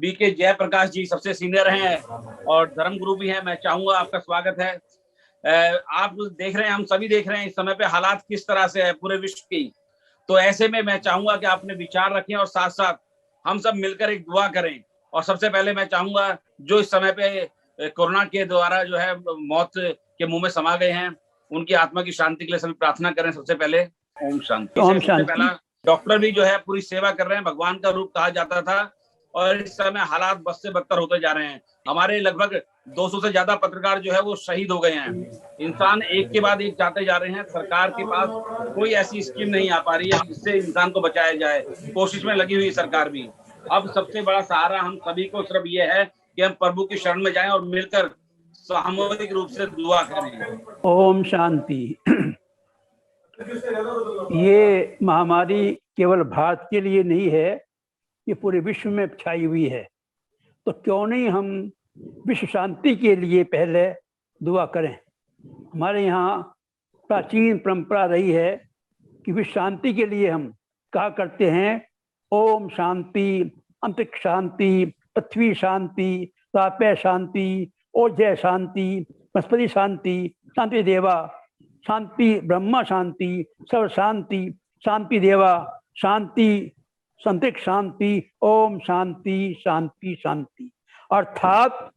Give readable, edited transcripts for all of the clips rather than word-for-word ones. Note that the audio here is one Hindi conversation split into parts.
बीके जयप्रकाश जी सबसे सीनियर हैं और धर्मगुरु भी हैं। मैं चाहूंगा, आपका स्वागत है। आप देख रहे हैं, हम सभी देख रहे हैं इस समय पे हालात किस तरह से है पूरे विश्व की। तो ऐसे में मैं चाहूंगा कि आपने विचार रखें और साथ साथ हम सब मिलकर एक दुआ करें। और सबसे पहले मैं चाहूंगा, जो इस समय पे कोरोना के द्वारा जो है मौत के मुंह में समा गए हैं, उनकी आत्मा की शांति के लिए सभी प्रार्थना करें। सबसे पहले ओम शांति। सबसे पहला, डॉक्टर भी जो है पूरी सेवा कर रहे हैं, भगवान का रूप कहा जाता था और इस समय हालात बद से बदतर होते जा रहे हैं। हमारे लगभग 200 से ज्यादा पत्रकार जो है वो शहीद हो गए हैं। इंसान एक के बाद एक जाते जा रहे हैं। सरकार के पास कोई ऐसी स्कीम नहीं आ पा रही है जिससे इंसान को बचाया जाए। कोशिश में लगी हुई सरकार भी। अब सबसे बड़ा सहारा हम सभी को सिर्फ ये है कि हम प्रभु की शरण में जाएं और मिलकर सामूहिक रूप से दुआ करें। ओम शांति। ये महामारी केवल भारत के लिए नहीं है, ये पूरे विश्व में छाई हुई है। तो क्यों नहीं हम विश्व शांति के लिए पहले दुआ करें। हमारे यहाँ प्राचीन परंपरा रही है कि विश्व शांति के लिए हम कहा करते हैं ओम शांति, अंतरिक्ष शांति, पृथ्वी शांति, तापय शांति, ओजय शांति, वनस्पति शांति, शांति देवा शांति, ब्रह्मा शांति, सर्व शांति, शांति देवा शांति, अंतरिक्ष शांति, ओम शांति शांति शांति। अर्थात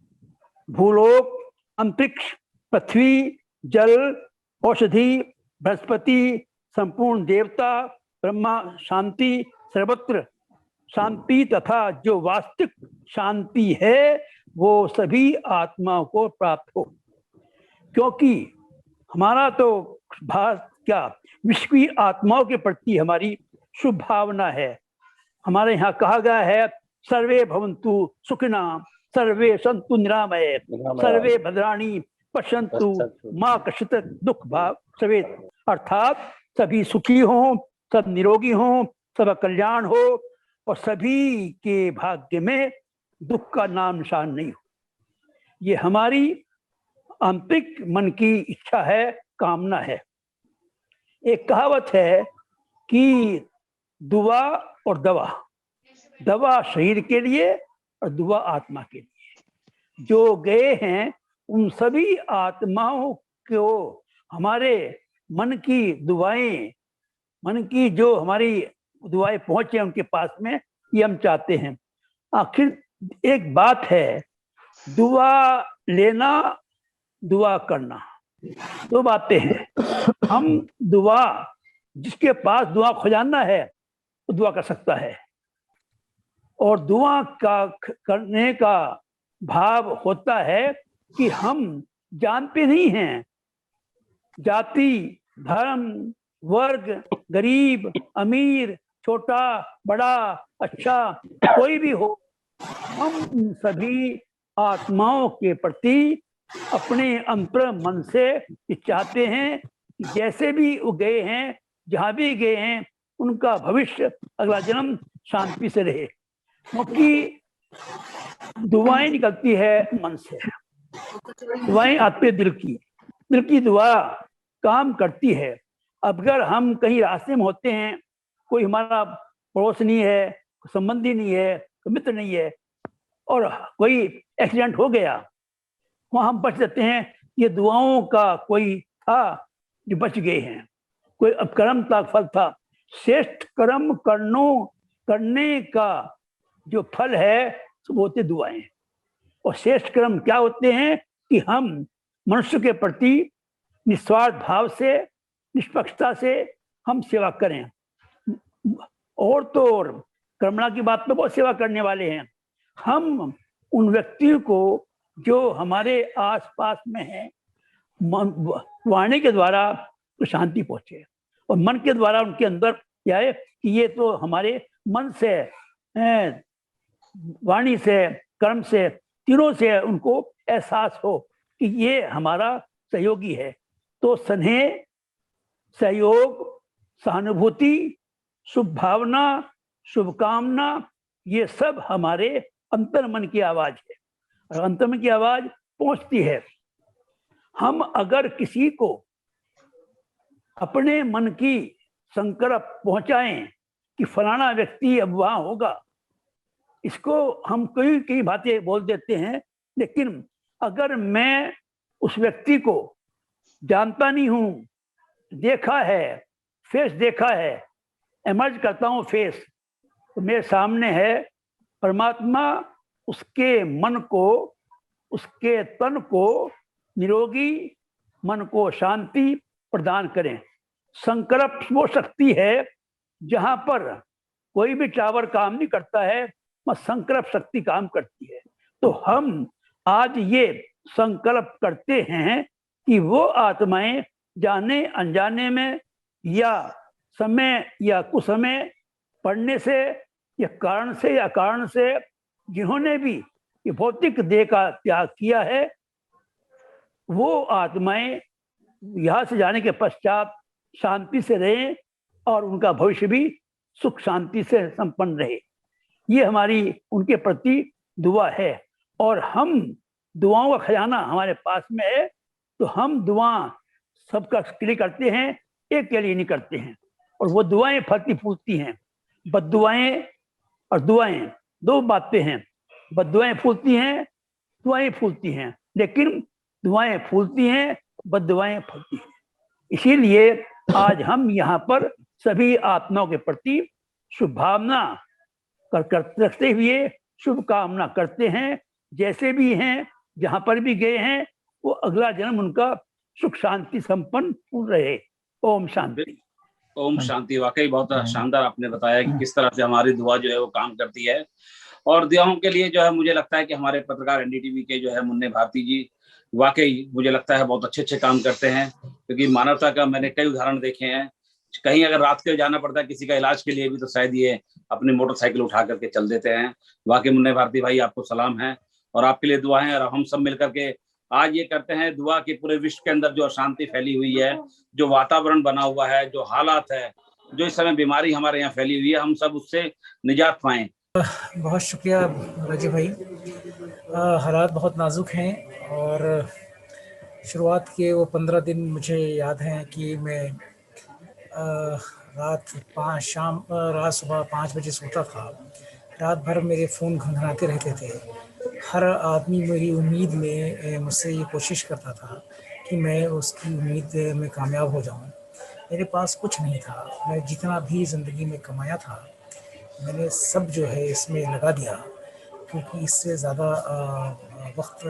भूलोक, अंतरिक्ष, पृथ्वी, जल, औषधि, बृहस्पति, संपूर्ण देवता, ब्रह्मा शांति, सर्वत्र शांति तथा जो वास्तविक शांति है वो सभी आत्माओं को प्राप्त हो। क्योंकि हमारा तो भारत क्या विश्व की आत्माओं के प्रति हमारी शुभ भावना है। हमारे यहाँ कहा गया है सर्वे भवन्तु सुखिना, सर्वे सन्तु निरामये, सर्वे भद्राणि पश्यन्तु माँ कश्चित् दुख भाग सवेत। अर्थात सभी सुखी हों, सब निरोगी हों, सब कल्याण हो और सभी के भाग्य में दुख का नाम निशान नहीं हो। ये हमारी आंतरिक मन की इच्छा है, कामना है। एक कहावत है कि दुआ और दवा, दवा शरीर के लिए और दुआ आत्मा के लिए। जो गए हैं उन सभी आत्माओं को हमारे मन की दुआएं, मन की जो हमारी दुआएं पहुंचे उनके पास में, ये हम चाहते हैं। आखिर एक बात है, दुआ लेना, दुआ करना, दो बातें हैं। हम दुआ, जिसके पास दुआ खजाना है वो दुआ कर सकता है। और दुआ का करने का भाव होता है कि हम जानते नहीं हैं जाति, धर्म, वर्ग, गरीब, अमीर, छोटा, बड़ा, अच्छा, कोई भी हो, हम सभी आत्माओं के प्रति अपने अंतर मन से चाहते हैं कि जैसे भी वो गए हैं, जहाँ भी गए हैं, उनका भविष्य अगला जन्म शांति से रहे। क्योंकि दुआएं निकलती है मन से, दुआएं आती है दिल की दुआ काम करती है। अगर हम कहीं रास्ते में होते हैं, कोई हमारा पड़ोस नहीं है, संबंधी नहीं है, कोई मित्र नहीं है और कोई एक्सीडेंट हो गया, वहाँ हम बच जाते हैं। ये दुआओं का कोई था जो बच गए हैं, कोई अपकर्म का फल था। श्रेष्ठ कर्म करने का जो फल है वो होते दुआएं। और श्रेष्ठ कर्म क्या होते हैं कि हम मनुष्य के प्रति निस्वार्थ भाव से, निष्पक्षता से हम सेवा करें। और तो और कर्मणा की बात में बहुत सेवा करने वाले हैं। हम उन व्यक्तियों को जो हमारे आसपास में हैं, वाणी के द्वारा तो शांति पहुंचे और मन के द्वारा उनके अंदर क्या है कि ये तो हमारे मन से, वाणी से, कर्म से, तीनों से उनको एहसास हो कि ये हमारा सहयोगी है। तो स्नेह, सहयोग, सहानुभूति, शुभ भावना, शुभकामना, ये सब हमारे अंतर मन की आवाज है और अंतर मन की आवाज पहुंचती है। हम अगर किसी को अपने मन की, संकल्प पहुंचाएं कि फलाना व्यक्ति अब वहां होगा, इसको हम कई कई बातें बोल देते हैं, लेकिन अगर मैं उस व्यक्ति को जानता नहीं हूं, देखा है, फेस देखा है, इमर्ज करता हूं फेस, तो मेरे सामने है परमात्मा, उसके मन को, उसके तन को निरोगी, मन को शांति प्रदान करें। संकल्प वो शक्ति है जहां पर कोई भी टावर काम नहीं करता है, वह संकल्प शक्ति काम करती है। तो हम आज ये संकल्प करते हैं कि वो आत्माएं जाने अनजाने में या समय या कुसमय पढ़ने से या कारण से या कारण से जिन्होंने भी ये भौतिक देह का त्याग किया है, वो आत्माएं यहाँ से जाने के पश्चात शांति से रहें और उनका भविष्य भी सुख शांति से संपन्न रहे। ये हमारी उनके प्रति दुआ है। और हम दुआओं का खजाना हमारे पास में है, तो हम दुआ सबका के लिए करते हैं, एक के लिए नहीं करते हैं। और वो दुआएं फलती फूलती हैं। बद्दुआएं और दुआएं दो बातें हैं। बद्दुआएं फूलती हैं, दुआएं फूलती हैं, लेकिन दुआएं फूलती हैं, बद्दुआएं फलती हैं। इसीलिए आज हम यहाँ पर सभी आत्माओं के प्रति शुभ भावना रखते हुए शुभकामना करते हैं। जैसे भी हैं, जहां पर भी गए हैं, वो अगला जन्म उनका सुख शांति संपन्न रहे। ओम शांति। ओम शांति। वाकई बहुत शानदार आपने बताया कि किस तरह से हमारी दुआ जो है वो काम करती है। और दुआओं के लिए जो है मुझे लगता है कि हमारे पत्रकार एनडीटीवी के जो है मुन्ने भारती जी वाकई मुझे लगता है बहुत अच्छे काम करते हैं, क्योंकि मानवता का मैंने कई उदाहरण देखे हैं। कहीं अगर रात को जाना पड़ता है किसी का इलाज के लिए भी, तो शायद ये अपनी मोटरसाइकिल उठा करके चल देते हैं। वाकई मुन्ने भारती भाई आपको सलाम है और आपके लिए दुआ है। और हम सब मिलकर के आज ये करते हैं दुआ कि पूरे विश्व के अंदर जो अशांति फैली हुई है, जो वातावरण बना हुआ है, जो हालात है, जो इस समय बीमारी हमारे यहाँ फैली हुई है, हम सब उससे निजात पाएं। बहुत शुक्रिया राजीव भाई। हालात बहुत नाजुक हैं और शुरुआत के वो 15 दिन मुझे याद हैं कि मैं रात सुबह 5 बजे सोता था। रात भर मेरे फ़ोन घंघनाते रहते थे। हर आदमी मेरी उम्मीद में मुझसे ये कोशिश करता था कि मैं उसकी उम्मीद में कामयाब हो जाऊं। मेरे पास कुछ नहीं था। मैं जितना भी ज़िंदगी में कमाया था, मैंने सब जो है इसमें लगा दिया, क्योंकि इससे ज़्यादा वक्त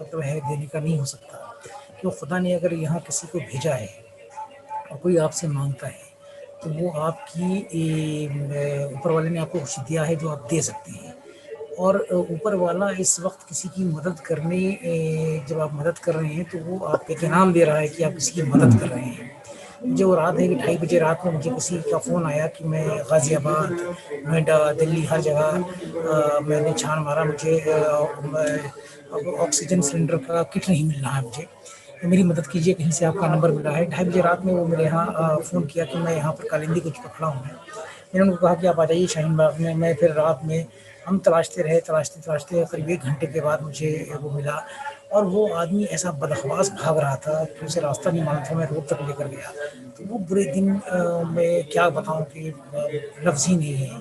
मतलब है देने का नहीं हो सकता। क्यों खुदा ने अगर यहाँ किसी को भेजा है और कोई आपसे मांगता है, तो वो आपकी ऊपर वाले ने आपको कुछ दिया है जो आप दे सकते हैं। और ऊपर वाला इस वक्त किसी की मदद करने जब आप मदद कर रहे हैं, तो वो आपको एक इनाम दे रहा है कि आप किसी की मदद कर रहे हैं। मुझे वो रात है कि 2:30 बजे रात में मुझे किसी का फ़ोन आया कि मैं गाज़ियाबाद, नोएडा, दिल्ली, हर जगह मैंने छान मारा, मुझे ऑक्सीजन सिलेंडर का किट नहीं मिल रहा है, मुझे मेरी मदद कीजिए, कहीं से आपका नंबर मिला है। 2:30 बजे रात में वो मेरे यहाँ फ़ोन किया कि मैं यहाँ पर कालिंदी कुछ पकड़ा हूँ। मैंने उनको कहा कि आप आ जाइए शाहीन बाग में। मैं फिर रात में हम तलाशते रहे, तलाशते करीब 1 घंटे के बाद मुझे वो मिला। और वो आदमी ऐसा बदहवास भाग रहा था कि उसे रास्ता नहीं मालूम था। मैं रोड तक लेकर गया, तो वो बुरे दिन मैं क्या बताऊं कि लफ्ज़ ही नहीं है।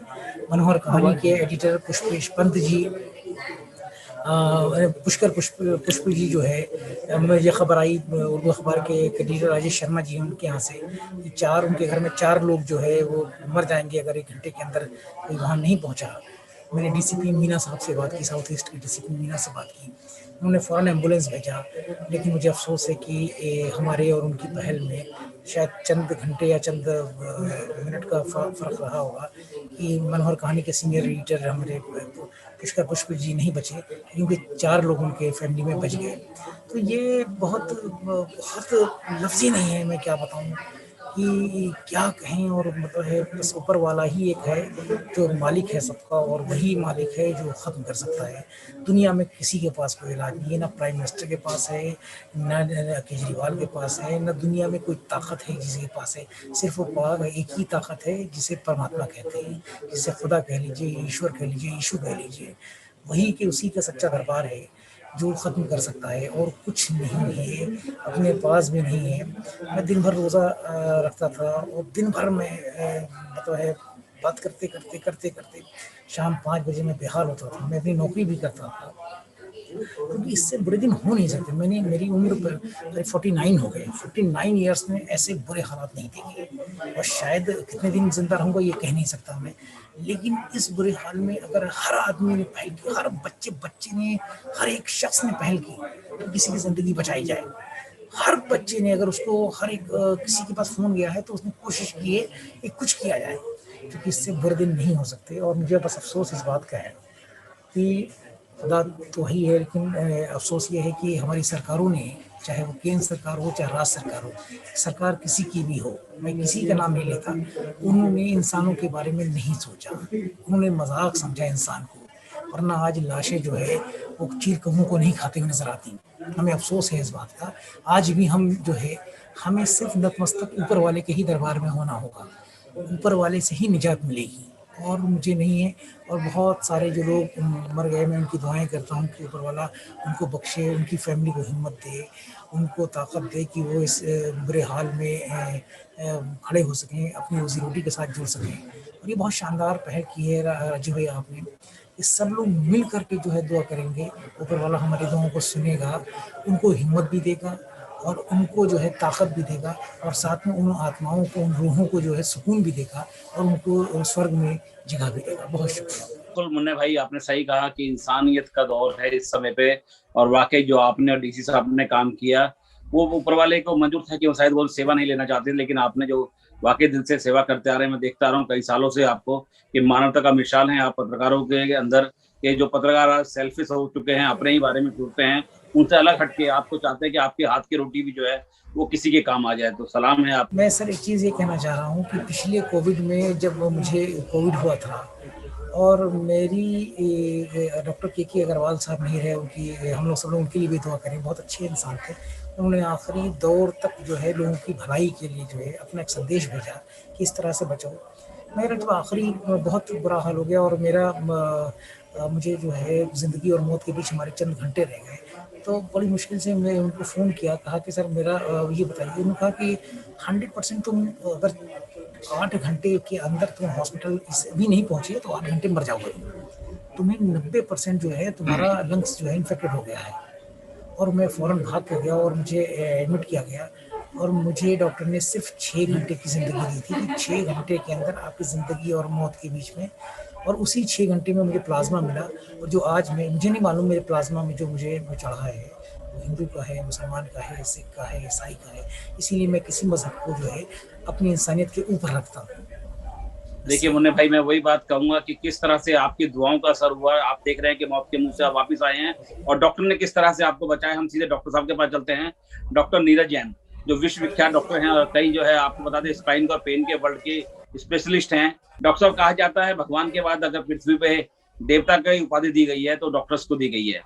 मनोहर कहानी के एडिटर पुष्पेश पंत जी, पुष्प जी जो है, मुझे खबर आई उर्दू अखबार के एडिटर राजेश शर्मा जी हैं, उनके यहाँ से उनके घर में 4 लोग जो है वो मर जाएंगे अगर 1 घंटे के अंदर कोई वहाँ नहीं पहुँचा। मैंने डीसीपी मीना साहब से बात की, साउथ ईस्ट के डीसीपी मीना से बात की। उन्होंने फ़ौरन एम्बुलेंस भेजा, लेकिन मुझे अफसोस है कि हमारे और उनकी पहल में शायद चंद घंटे या चंद मिनट का फ़र्क रहा होगा कि मनोहर कहानी के सीनियर एडिटर हमारे पुष्प जी नहीं बचे, क्योंकि 4 लोग उनके फैमिली में बच गए। तो ये बहुत लफ्ज़ ही नहीं है, मैं क्या बताऊँ कि क्या कहें। और मतलब है बस ऊपर वाला ही एक है जो मालिक है सबका, और वही मालिक है जो ख़त्म कर सकता है। दुनिया में किसी के पास कोई इलाज नहीं है, ना प्राइम मिनिस्टर के पास है, ना केजरीवाल के पास है, ना दुनिया में कोई ताकत है जिसके पास है। सिर्फ वो एक ही ताकत है जिसे परमात्मा कहते हैं, जिसे खुदा कह लीजिए, ईश्वर कह लीजिए, यीशु कह लीजिए। वही कि उसी का सच्चा दरबार है जो ख़त्म कर सकता है, और कुछ नहीं है, अपने पास भी नहीं है। मैं दिन भर रोज़ा रखता था, और दिन भर में मतलब है बात करते करते करते करते शाम 5 बजे मैं बेहाल होता था। मैं अपनी नौकरी भी करता था, क्योंकि इससे बुरे दिन हो नहीं सकते। मैंने मेरी उम्र पर 49 हो गए, 49 ईयर्स में ऐसे बुरे हालात नहीं देखे, और शायद कितने दिन जिंदा रहूंगा ये कह नहीं सकता मैं। लेकिन इस बुरे हाल में अगर हर आदमी ने पहल की, हर बच्चे ने, हर एक शख्स ने पहल की तो किसी की जिंदगी बचाई जाए। हर बच्चे ने, अगर उसको हर एक किसी के पास फोन गया है तो उसने कोशिश की है कि कुछ किया जाए, क्योंकि इससे बुरे दिन नहीं हो सकते। और मुझे बस अफसोस इस बात का है कि खुदा तो वही है, लेकिन अफसोस ये है कि हमारी सरकारों ने, चाहे वो केंद्र सरकार हो चाहे राज्य सरकार हो, सरकार किसी की भी हो, मैं किसी का नाम नहीं लेता, उन्होंने इंसानों के बारे में नहीं सोचा। उन्होंने मजाक समझा इंसान को, वरना आज लाशें जो है वो चील कौओं को नहीं खाते हुए नजर आती। हमें अफसोस है इस बात का। आज भी हम जो है, हमें सिर्फ नतमस्तक ऊपर वाले के ही दरबार में होना होगा, ऊपर वाले से ही निजात मिलेगी, और मुझे नहीं है। और बहुत सारे जो लोग मर गए, मैं उनकी दुआएं करता हूँ कि ऊपर वाला उनको बख्शे, उनकी फैमिली को हिम्मत दे, उनको ताकत दे कि वो इस बुरे हाल में खड़े हो सकें, अपनी रोजी रोटी के साथ जुड़ सकें। और ये बहुत शानदार पहल की है राजू भाई आपने। ये सब लोग मिल करके जो है दुआ करेंगे, ऊपर वाला हमारी दुआओं को सुनेगा, उनको हिम्मत भी देगा और उनको जो है ताकत भी देगा, और साथ में उन आत्माओं को, उन रूहों को जो है सुकून भी देगा, और उनको स्वर्ग में जगह भी देगा। बहुत शुक्रिया। बिल्कुल मुन्ने भाई, आपने सही कहा कि इंसानियत का दौर है इस समय पे, और वाकई जो आपने और डीसी साहब ने काम किया वो ऊपर वाले को मंजूर था कि वो शायद वो सेवा नहीं लेना चाहते, लेकिन आपने जो वाकई दिल से सेवा करते आ रहे हैं, मैं देखता आ रहा हूँ कई सालों से आपको कि मानवता का मिसाल है। आप पत्रकारों के अंदर के जो पत्रकार सेल्फिश हो चुके हैं, अपने ही बारे में सोचते हैं, उनसे अलग हटके आपको चाहते हैं कि आपके हाथ की रोटी भी जो है वो किसी के काम आ जाए। तो सलाम है आप। मैं सर एक चीज़ ये कहना चाह रहा हूँ कि पिछले कोविड में जब मुझे कोविड हुआ था, और मेरी डॉक्टर के अग्रवाल साहब नहीं रहे, उनकी हम लोग सब लोग उनके लिए भी दुआ करें, बहुत अच्छे इंसान थे। उन्होंने आखिरी दौर तक जो है लोगों की भलाई के लिए जो है अपना एक संदेश भेजा कि इस तरह से बचो। मेरा जब आखिरी बहुत बुरा हाल हो गया, और मेरा मुझे जो है ज़िंदगी और मौत के बीच हमारे चंद घंटे रह गए, तो बड़ी मुश्किल से मैं उनको फ़ोन किया, कहा कि सर मेरा ये बताइए। उन्होंने कहा कि 100% तुम अगर 8 घंटे के अंदर तुम हॉस्पिटल भी नहीं पहुंचे तो 8 घंटे मर जाओगे। तुम्हें 90% जो है तुम्हारा लंग्स जो है इन्फेक्टेड हो गया है। और मैं फ़ौरन भाग कर गया और मुझे एडमिट किया गया, और मुझे डॉक्टर ने सिर्फ 6 घंटे की ज़िंदगी दी थी कि 6 घंटे के अंदर आपकी ज़िंदगी और मौत के बीच में। और उसी 6 घंटे में मुझे प्लाज्मा मिला, और जो आज मुझे नहीं मालूम मेरे प्लाज्मा में जो मुझे चढ़ा है वो हिंदू का है, मुसलमान का है, सिख का है, ईसाई का है। इसीलिए मैं किसी मजहब को जो है अपनी इंसानियत के ऊपर रखता हूँ। देखिए मुन्ने भाई, मैं वही बात कहूंगा कि किस तरह से आपकी दुआओं का असर हुआ। आप देख रहे हैं कि मौत के मुंह से आप वापस आए हैं, और डॉक्टर ने किस तरह से आपको बचाया। हम सीधे डॉक्टर साहब के पास चलते हैं। डॉक्टर नीरज जैन जो विश्व विख्यात डॉक्टर हैं, और कई जो है आपको बता दें स्पाइन और पेन के वर्ल्ड के स्पेशलिस्ट हैं। डॉक्टर साहब, कहा जाता है भगवान के बाद अगर पृथ्वी पे देवता की उपाधि दी गई है तो डॉक्टर्स को दी गई है।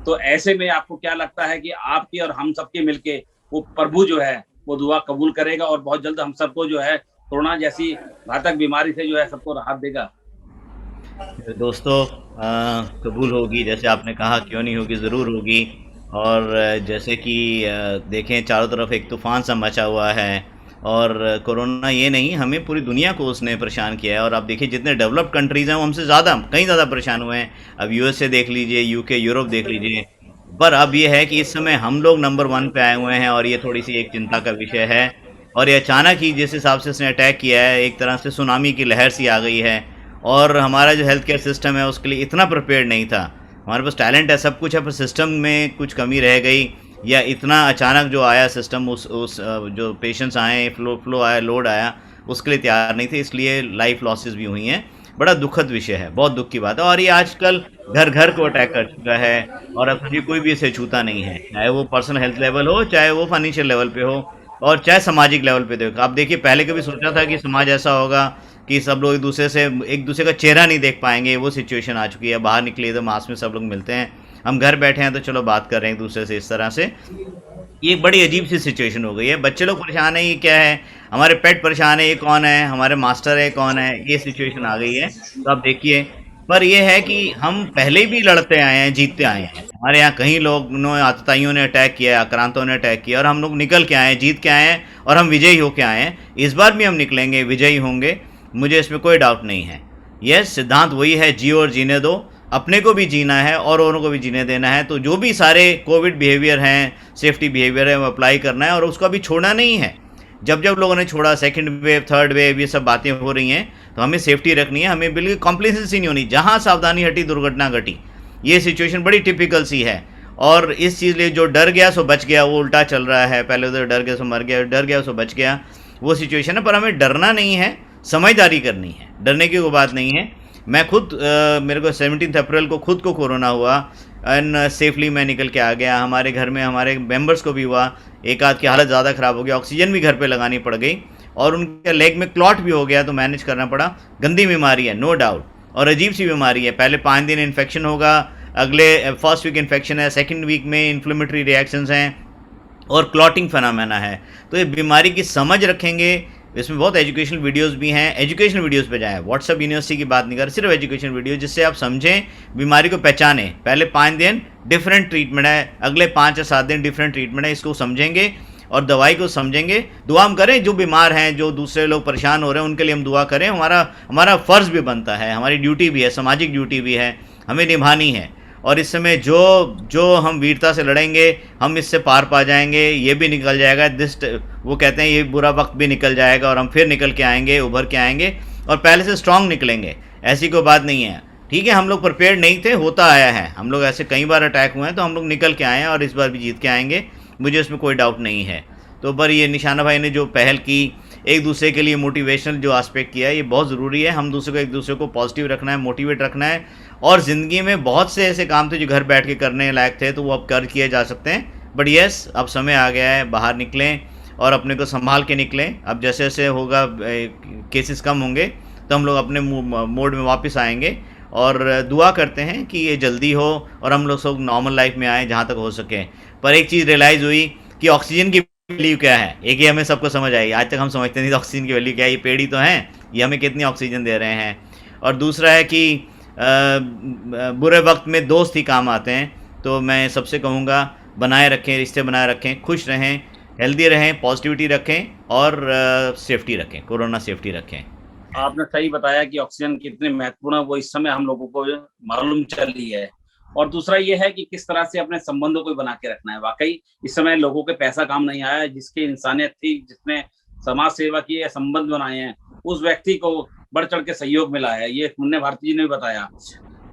तो ऐसे में आपको क्या लगता है कि आपकी और हम सबके मिलके वो प्रभु जो है वो दुआ कबूल करेगा, और बहुत जल्द हम सबको जो है कोरोना जैसी घातक बीमारी से जो है सबको राहत देगा? दोस्तों, कबूल होगी, जैसे आपने कहा, क्यों नहीं होगी, ज़रूर होगी। और जैसे कि देखें चारों तरफ एक तूफ़ान सा मचा हुआ है, और कोरोना ये नहीं, हमें पूरी दुनिया को उसने परेशान किया है। और आप देखिए जितने डेवलप्ड कंट्रीज़ हैं वो हमसे ज़्यादा, कहीं ज़्यादा परेशान हुए हैं। अब यूएसए देख लीजिए, यूके, यूरोप देख लीजिए। पर अब ये है कि इस समय हम लोग नंबर 1 पे आए हुए हैं, और ये थोड़ी सी एक चिंता का विषय है। और ये अचानक ही जिस हिसाब से इसने अटैक किया है, एक तरह से सुनामी की लहर सी आ गई है, और हमारा जो हेल्थ केयर सिस्टम है उसके लिए इतना प्रिपेयर्ड नहीं था। हमारे पास टैलेंट है, सब कुछ है, पर सिस्टम में कुछ कमी रह गई, या इतना अचानक जो आया सिस्टम, उस जो पेशेंट्स आए, फ्लो आया, लोड आया, उसके लिए तैयार नहीं थे। इसलिए लाइफ लॉसेस भी हुई हैं। बड़ा दुखद विषय है, बहुत दुख की बात है। और ये आजकल घर घर को अटैक कर चुका है, और अब ये कोई भी इसे छूता नहीं है, चाहे वो पर्सनल हेल्थ लेवल हो, चाहे वो फाइनेंशियल लेवल पे हो, और चाहे सामाजिक लेवल पे देखो। आप देखिए पहले कभी सोचा था कि समाज ऐसा होगा कि सब लोग एक दूसरे का चेहरा नहीं देख पाएंगे? वो सिचुएशन आ चुकी है। बाहर निकले तो मास में सब लोग मिलते हैं, हम घर बैठे हैं तो चलो बात कर रहे हैं एक दूसरे से। इस तरह से ये बड़ी अजीब सी सिचुएशन हो गई है। बच्चे लोग परेशान है, ये क्या है, हमारे पेट परेशान है, ये कौन है, हमारे मास्टर है कौन है, ये सिचुएशन आ गई है। तो आप देखिए, पर ये है कि हम पहले भी लड़ते आए हैं, जीतते आए हैं। हमारे यहाँ कई लोग आतताइयों ने अटैक किया, आक्रांतों ने अटैक किया, और हम लोग निकल के आए हैं, जीत के आए हैं, और हम विजयी होके आए हैं। इस बार भी हम निकलेंगे, विजयी होंगे। मुझे इसमें कोई डाउट नहीं है। यह सिद्धांत वही है, जियो और जीने दो, अपने को भी जीना है और औरों को भी जीने देना है। तो जो भी सारे कोविड बिहेवियर हैं, सेफ्टी बिहेवियर है, वो अप्लाई करना है और उसको अभी छोड़ना नहीं है। जब जब लोगों ने छोड़ा, सेकंड वेव, थर्ड वेव, ये सब बातें हो रही हैं, तो हमें सेफ्टी रखनी है, हमें बिल्कुल कॉम्प्लेसेंसी नहीं होनी। जहाँ सावधानी हटी दुर्घटना घटी। ये सिचुएशन बड़ी टिपिकल सी है और इस चीज़ लिए जो डर गया सो बच गया, वो उल्टा चल रहा है। पहले उधर डर गया सो मर गया, डर गया सो बच गया, वो सिचुएशन है। पर हमें डरना नहीं है, समझदारी करनी है, डरने की कोई बात नहीं है। मैं खुद मेरे को 17 अप्रैल को खुद को कोरोना हुआ एंड सेफली मैं निकल के आ गया। हमारे घर में हमारे मेंबर्स को भी हुआ, एक आध की हालत ज़्यादा ख़राब हो गई, ऑक्सीजन भी घर पे लगानी पड़ गई और उनके लेग में क्लॉट भी हो गया, तो मैनेज करना पड़ा। गंदी बीमारी है, नो डाउट, और अजीब सी बीमारी है। पहले 5 दिन इन्फेक्शन होगा, अगले फर्स्ट वीक इन्फेक्शन है, सेकेंड वीक में इन्फ्लेमेटरी रिएक्शंस हैं और क्लॉटिंग फिनोमेना है। तो ये बीमारी की समझ रखेंगे। इसमें बहुत एजुकेशनल वीडियोस भी हैं, एजुकेशनल वीडियोस पे जाएं। व्हाट्सएप यूनिवर्सिटी की बात नहीं कर, सिर्फ एजुकेशनल वीडियो, जिससे आप समझें, बीमारी को पहचानें। पहले 5 दिन डिफरेंट ट्रीटमेंट है, अगले 5 या 7 दिन डिफरेंट ट्रीटमेंट है। इसको समझेंगे और दवाई को समझेंगे। दुआ हम करें, जो बीमार हैं, जो दूसरे लोग परेशान हो रहे हैं, उनके लिए हम दुआ करें। हमारा फ़र्ज़ भी बनता है, हमारी ड्यूटी भी है, सामाजिक ड्यूटी भी है, हमें निभानी है। और इस समय जो हम वीरता से लड़ेंगे, हम इससे पार पा जाएंगे। ये भी निकल जाएगा, वो कहते हैं ये बुरा वक्त भी निकल जाएगा और हम फिर निकल के आएंगे, उभर के आएंगे और पहले से स्ट्रांग निकलेंगे। ऐसी कोई बात नहीं है, ठीक है। हम लोग प्रिपेयर्ड नहीं थे, होता आया है। हम लोग ऐसे कई बार अटैक हुए हैं, तो हम लोग निकल के आए हैं और इस बार भी जीत के आएंगे, मुझे इसमें कोई डाउट नहीं है। तो पर ये निशाना भाई ने जो पहल की, एक दूसरे के लिए मोटिवेशनल जो एस्पेक्ट किया है, ये बहुत ज़रूरी है। हम दूसरे को, एक दूसरे को पॉजिटिव रखना है, मोटिवेट रखना है। और ज़िंदगी में बहुत से ऐसे काम थे जो घर बैठ के करने लायक थे, तो वो अब कर किए जा सकते हैं। बट येस, अब समय आ गया है, बाहर निकलें और अपने को संभाल के निकलें। अब जैसे जैसे होगा, केसेस कम होंगे, तो हम लोग अपने मोड में वापस आएंगे और दुआ करते हैं कि ये जल्दी हो और हम लोग सब नॉर्मल लाइफ में आएँ जहाँ तक हो सके। पर एक चीज़ रियलाइज़ हुई कि ऑक्सीजन की वैल्यू क्या है, एक ही हमें सबको समझ आई। आज तक हम समझते नहीं थे ऑक्सीजन की वैल्यू क्या है। ये पेड़ ही तो हैं, ये हमें कितनी ऑक्सीजन दे रहे हैं। और दूसरा है कि बुरे वक्त में दोस्त ही काम आते हैं। तो मैं सबसे कहूँगा, बनाए रखें, रिश्ते बनाए रखें, खुश रहें, हेल्दी रहें, पॉजिटिविटी रखें और सेफ्टी रखें, कोरोना सेफ्टी रखें। आपने सही बताया कि ऑक्सीजन कितने महत्वपूर्ण है, वो इस समय हम लोगों को मालूम चल रही है। और दूसरा ये है कि किस तरह से अपने संबंधों को बना के रखना है। वाकई इस समय लोगों के पैसा काम नहीं आया, जिसकी इंसानियत थी, जिसने समाज सेवा की है, संबंध बनाए हैं, उस व्यक्ति को बढ़ चढ़ के सहयोग मिला है। ये पुण्य भारती जी ने भी बताया।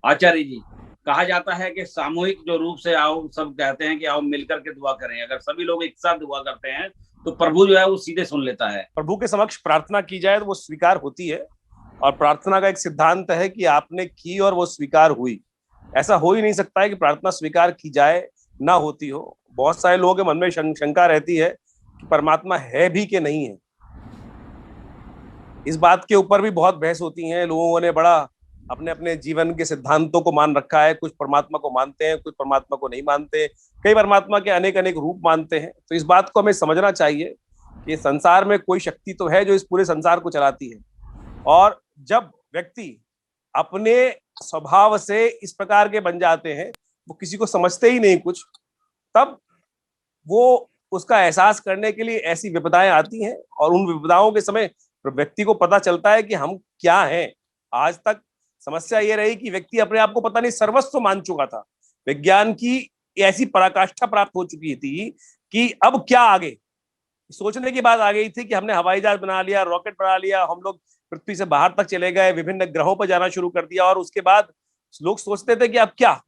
आचार्य जी, कहा जाता है कि सामूहिक जो रूप से आओ, सब कहते हैं कि आओ मिलकर के दुआ करें। अगर सभी लोग एक साथ दुआ करते हैं तो प्रभु जो है वो सीधे सुन लेता है। प्रभु के समक्ष प्रार्थना की जाए तो वो स्वीकार होती है। और प्रार्थना का एक सिद्धांत है कि आपने की और वो स्वीकार हुई। ऐसा हो ही नहीं सकता है कि प्रार्थना स्वीकार की जाए ना होती हो। बहुत सारे लोगों के मन में शंका रहती है कि परमात्मा है भी कि नहीं है। इस बात के ऊपर भी बहुत बहस होती है। लोगों ने बड़ा अपने अपने जीवन के सिद्धांतों को मान रखा है। कुछ परमात्मा को मानते हैं, कुछ परमात्मा को नहीं मानते, कई परमात्मा के अनेक अनेक रूप मानते हैं। तो इस बात को हमें समझना चाहिए कि संसार में कोई शक्ति तो है जो इस पूरे संसार को चलाती है। और जब व्यक्ति अपने स्वभाव से इस प्रकार के बन जाते हैं, वो किसी को समझते ही नहीं कुछ, तब वो उसका एहसास करने के लिए ऐसी विपदाएं आती हैं और उन विपदाओं के समय व्यक्ति को पता चलता है कि हम क्या हैं। आज तक समस्या ये रही कि व्यक्ति अपने आप को पता नहीं सर्वस्व मान चुका था। विज्ञान की ऐसी पराकाष्ठा प्राप्त हो चुकी थी कि अब क्या आगे, सोचने की बात आ गई थी कि हमने हवाई जहाज बना लिया, रॉकेट बना लिया, हम लोग पृथ्वी से बाहर तक चले गए, विभिन्न ग्रहों पर जाना शुरू कर दिया। और उसके बाद लोग सोचते थे कि अब क्या।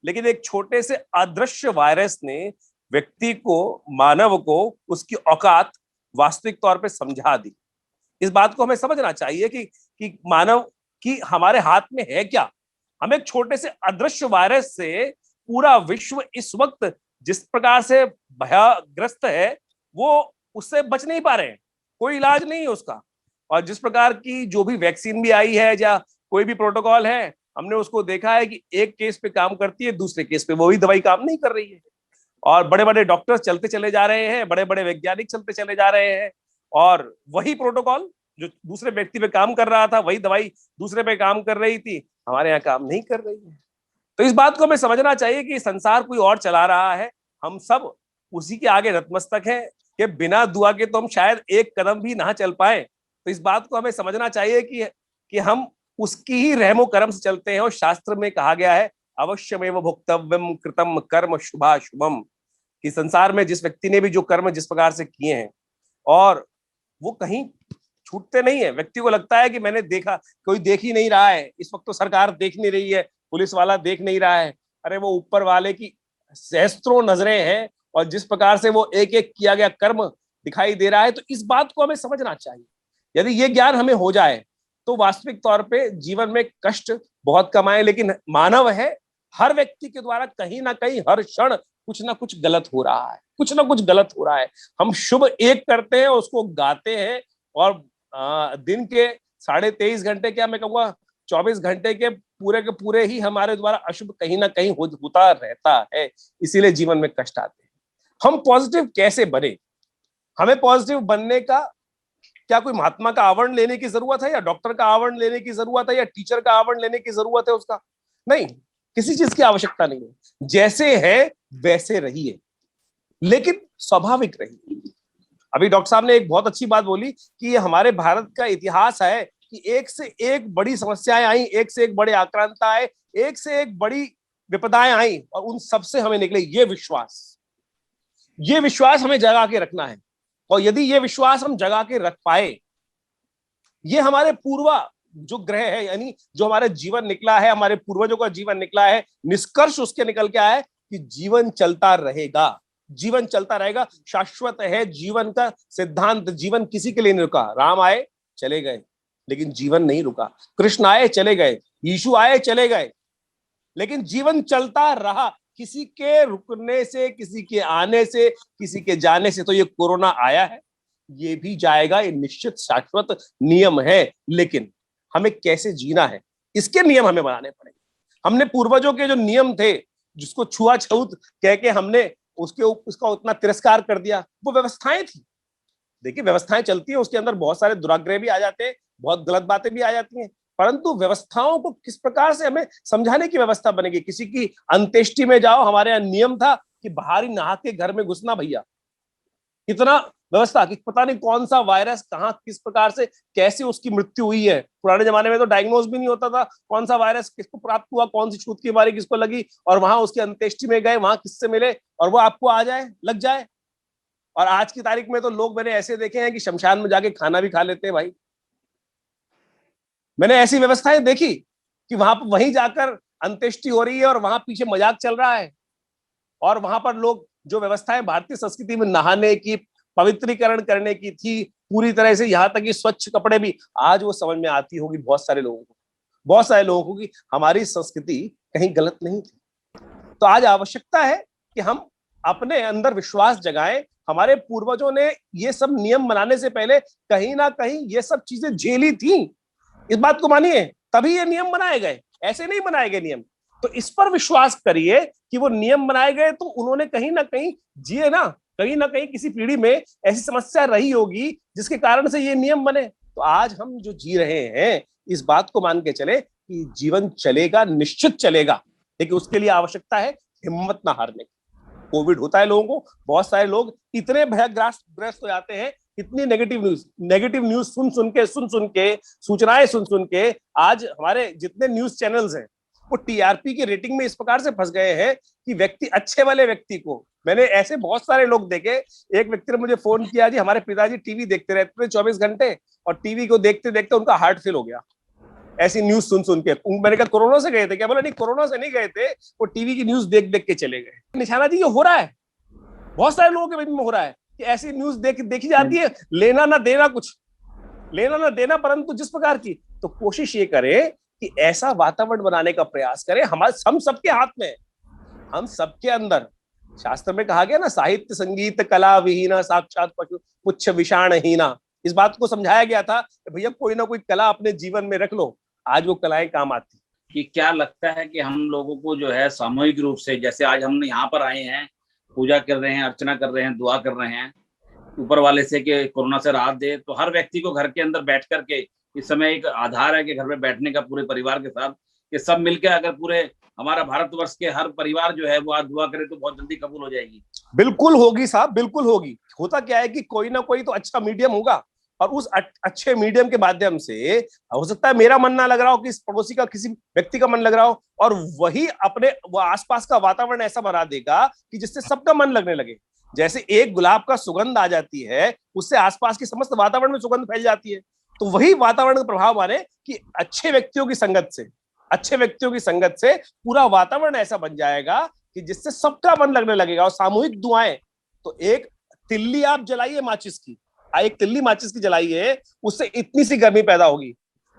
लेकिन एक छोटे से अदृश्य वायरस ने व्यक्ति को, मानव को, उसकी औकात वास्तविक तौर पे समझा दी। इस बात को हमें समझना चाहिए कि मानव की हमारे हाथ में है क्या। हम एक छोटे से अदृश्य वायरस से पूरा विश्व इस वक्त जिस प्रकार से भयग्रस्त है, वो उससे बच नहीं पा रहे हैं, कोई इलाज नहीं है उसका। और जिस प्रकार की जो भी वैक्सीन भी आई है या कोई भी प्रोटोकॉल है, हमने उसको देखा है कि एक केस पे काम करती है, दूसरे केस पे वही दवाई काम नहीं कर रही है। और बड़े बड़े डॉक्टर्स चलते चले जा रहे हैं, बड़े बड़े वैज्ञानिक चलते चले जा रहे हैं, और वही प्रोटोकॉल जो दूसरे व्यक्ति पे काम कर रहा था, वही दवाई दूसरे पे काम कर रही थी, हमारे यहाँ काम नहीं कर रही है। तो इस बात को हमें समझना चाहिए कि संसार कोई और चला रहा है, हम सब उसी के आगे नतमस्तक हैं कि बिना दुआ के तो हम शायद एक कदम भी ना चल पाए। तो इस बात को हमें समझना चाहिए कि हम उसकी ही रहमो करम से चलते हैं। और शास्त्र में कहा गया है अवश्यमेव भोक्तव्यम कृतम कर्म शुभाशुभम, कि संसार में जिस व्यक्ति ने भी जो कर्म जिस प्रकार से किए हैं और वो कहीं छूटते नहीं है। व्यक्ति को लगता है कि मैंने देखा, कोई देख ही नहीं रहा है, इस वक्त तो सरकार देख नहीं रही है, पुलिस वाला देख नहीं रहा है। अरे वो ऊपर वाले की सहस्त्रों नजरें हैं और जिस प्रकार से वो एक एक किया गया कर्म दिखाई दे रहा है। तो इस बात को हमें समझना चाहिए। यदि ये ज्ञान हमें हो जाए तो वास्तविक तौर पे जीवन में कष्ट बहुत कम आए। लेकिन मानव है, हर व्यक्ति के द्वारा कहीं ना कहीं हर क्षण कुछ ना कुछ गलत हो रहा है, कुछ ना कुछ गलत हो रहा है। हम शुभ एक करते हैं, उसको गाते हैं और दिन के 23.5 घंटे, क्या मैं कहूँगा 24 घंटे के पूरे ही हमारे द्वारा अशुभ कहीं ना कहीं होता रहता है। इसीलिए जीवन में कष्ट आते हैं। हम पॉजिटिव कैसे बने? हमें पॉजिटिव बनने का क्या कोई महात्मा का आवरण लेने की जरूरत है, या डॉक्टर का आवरण लेने की जरूरत है, या टीचर का आवरण लेने की जरूरत है? उसका नहीं, किसी चीज की आवश्यकता नहीं है। जैसे है वैसे रहिए, लेकिन स्वाभाविक रहिए। अभी डॉक्टर साहब ने एक बहुत अच्छी बात बोली कि ये हमारे भारत का इतिहास है कि एक से एक बड़ी समस्याएं आई, एक से एक बड़े आक्रांता आए, एक से एक बड़ी विपदाएं आई और उन सबसे हमें निकले ये विश्वास हमें जगा के रखना है। और यदि ये विश्वास हम जगा के रख पाए, ये हमारे पूर्वा जो ग्रह है, यानी जो हमारे जीवन निकला है, हमारे पूर्वजों का जीवन निकला है, निष्कर्ष उसके निकल के आया है कि जीवन चलता रहेगा, जीवन चलता रहेगा, शाश्वत है जीवन का सिद्धांत। जीवन किसी के लिए नहीं रुका। राम आए चले गए लेकिन जीवन नहीं रुका, कृष्ण आए चले गए, यीशु आए चले गए, लेकिन जीवन चलता रहा। किसी के रुकने से, किसी के आने से, किसी के जाने से। तो ये कोरोना आया है, ये भी जाएगा, ये निश्चित शाश्वत नियम है। लेकिन हमें कैसे जीना है, इसके नियम हमें बनाने पड़ेंगे। हमने पूर्वजों के जो नियम थे, जिसको छुआछूत कह के हमने उसका उतना तिरस्कार कर दिया, वो व्यवस्थाएं थी। देखिए व्यवस्थाएं चलती है, उसके अंदर बहुत सारे दुराग्रह भी आ जाते हैं, बहुत गलत बातें भी आ जाती हैं, परंतु व्यवस्थाओं को किस प्रकार से हमें समझाने की व्यवस्था बनेगी। किसी की अंत्येष्टि में जाओ, हमारे यहाँ नियम था कि बाहर ही नहा के घर में घुसना भैया। इतना व्यवस्था कि पता नहीं कौन सा वायरस कहाँ किस प्रकार से कैसे उसकी मृत्यु हुई है। पुराने जमाने में तो डायग्नोज भी नहीं होता था कौन सा वायरस किसको प्राप्त हुआ, कौन सी छूत की बीमारी किसको लगी, और वहां उसकी अंत्येष्टि में गए, वहां किससे मिले और वो आपको आ जाए, लग जाए। और आज की तारीख में तो लोग मैंने ऐसे देखे हैं कि शमशान में जाके खाना भी खा लेते हैं भाई। मैंने ऐसी व्यवस्थाएं देखी कि वहीं जाकर अंत्येष्टि हो रही है और वहां पीछे मजाक चल रहा है। और वहां पर लोग जो व्यवस्थाएं भारतीय संस्कृति में नहाने की, पवित्रीकरण करने की थी पूरी तरह से, यहाँ तक कि स्वच्छ कपड़े भी, आज वो समझ में आती होगी बहुत सारे लोगों को कि हमारी संस्कृति कहीं गलत नहीं थी। तो आज आवश्यकता है कि हम अपने अंदर विश्वास जगाएं। हमारे पूर्वजों ने ये सब नियम बनाने से पहले कहीं ना कहीं ये सब चीजें झेली थी, इस बात को मानिए, तभी ये नियम बनाए गए, ऐसे नहीं बनाए गए नियम। तो इस पर विश्वास करिए कि वो नियम बनाए गए तो उन्होंने कहीं ना कहीं जिए ना, कहीं ना कहीं किसी पीढ़ी में ऐसी समस्या रही होगी जिसके कारण से ये नियम बने। तो आज हम जो जी रहे हैं, इस बात को मान के चले कि जीवन चलेगा, निश्चित चलेगा, लेकिन उसके लिए आवश्यकता है हिम्मत ना हारने की। कोविड होता है लोगों को, बहुत सारे लोग इतने भयग्रस्त हो जाते हैं, इतनी नेगेटिव न्यूज सुन सुन के सूचनाएं सुन के आज हमारे जितने न्यूज चैनल्स हैं वो टीआरपी की रेटिंग में इस प्रकार से फंस गए हैं कि व्यक्ति, अच्छे वाले व्यक्ति को, मैंने ऐसे बहुत सारे लोग देखे। एक व्यक्ति ने मुझे फोन किया, जी हमारे पिताजी टीवी देखते रहते थे 24 घंटे और टीवी को देखते देखते उनका हार्ट फेल हो गया, ऐसी न्यूज सुन के। मैंने कहा कोरोना से गए थे क्या? बोला नहीं, कोरोना से नहीं गए थे, वो टीवी की न्यूज देख के चले गए। निशाना जी ये हो रहा है, बहुत सारे लोगों के बीच में हो रहा है कि ऐसी न्यूज देखी जाती है, लेना ना देना, परंतु जिस प्रकार की, तो कोशिश ये करें कि ऐसा वातावरण बनाने का प्रयास करें। हम सबके हाथ में, हम सबके अंदर। शास्त्र में कहा गया ना, साहित्य संगीत कला विहीना साक्षात पशु पुच्छ विषाणहीना। इस बात को समझाया गया था कि भैया कोई ना कोई कला अपने जीवन में रख लो, आज वो कलाएं काम आती। कि क्या लगता है कि हम लोगों को जो है सामूहिक रूप से, जैसे आज हम यहाँ पर आए हैं, पूजा कर रहे हैं, अर्चना कर रहे हैं, दुआ कर रहे हैं ऊपर वाले से कि कोरोना से राहत दे, तो हर व्यक्ति को घर के अंदर बैठ करके, इस समय एक आधार है कि घर में बैठने का पूरे परिवार के साथ, कि सब मिलकर अगर पूरे हमारा भारतवर्ष के हर परिवार जो है वो आज दुआ करे तो बहुत जल्दी कबूल हो जाएगी। बिल्कुल होगी साहब, बिल्कुल होगी। होता क्या है कि कोई ना कोई तो अच्छा मीडियम होगा, और उस अच्छे मीडियम के माध्यम से हो सकता है मेरा मन ना लग रहा हो कि इस पड़ोसी का किसी व्यक्ति का मन लग रहा हो, और वही अपने वो आसपास का वातावरण ऐसा बना देगा कि जिससे सबका मन लगने लगे। जैसे एक गुलाब का सुगंध आ जाती है, उससे आसपास की समस्त वातावरण में सुगंध फैल जाती है। तो वही वातावरण का प्रभाव माने कि अच्छे व्यक्तियों की संगत से पूरा वातावरण ऐसा बन जाएगा कि जिससे सबका मन लगने लगेगा। और सामूहिक दुआएं, तो एक तिल्ली आप जलाइए माचिस की, एक तिल्ली माचिस की जलाइए, उससे इतनी सी गर्मी पैदा होगी,